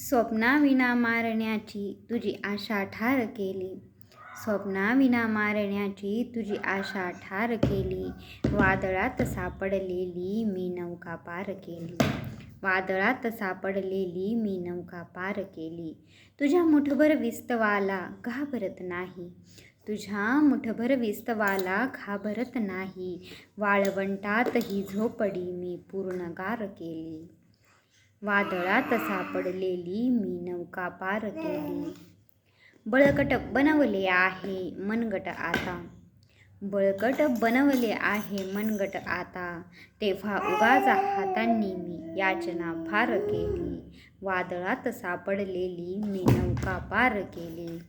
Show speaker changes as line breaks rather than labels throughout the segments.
स्वप्नाविना मारण्याची तुझी आशा ठार केली. स्वप्नाविना मारण्याची तुझी आशा ठार केली. वादळात सापडलेली मी नौका पार केली. वादळात सापडलेली मी नौका पार केली. तुझ्या मुठभर विस्तवाला घाबरत नाही. तुझ्या मुठभर विस्तवाला घाबरत नाही. वाळवंटात ही झोपडी मी पूर्ण गार केली. वादळात सापडलेली मी नौका पार केली. बळकट बनवले आहे मनगट आता. बळकट बनवले आहे मनगट आता. तेव्हा उगाच हातांनी मी याचना फार केली. वादळात सापडलेली मी नौका पार केली.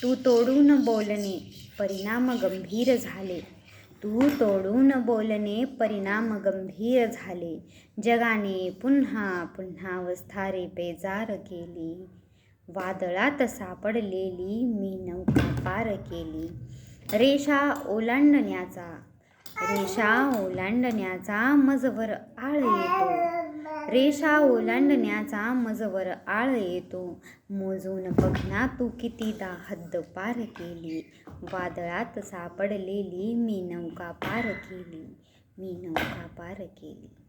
तू तोडून बोलणे परिणाम गंभीर झाले. तू तोडून बोलणे परिणाम गंभीर झाले. जगाने पुन्हा पुन्हा वस्तारे पेजार केली. वादळात सापडलेली मी नौका पार केली. रेषा ओलांडण्याचा मजवर आळ येतो. रेषा ओलांडण्याचा मजवर आळ येतो. मोजून बघ ना तू कितीदा हद्द पार केली. वादळात सापडलेली मी नौका पार केली. मी नौका पार केली.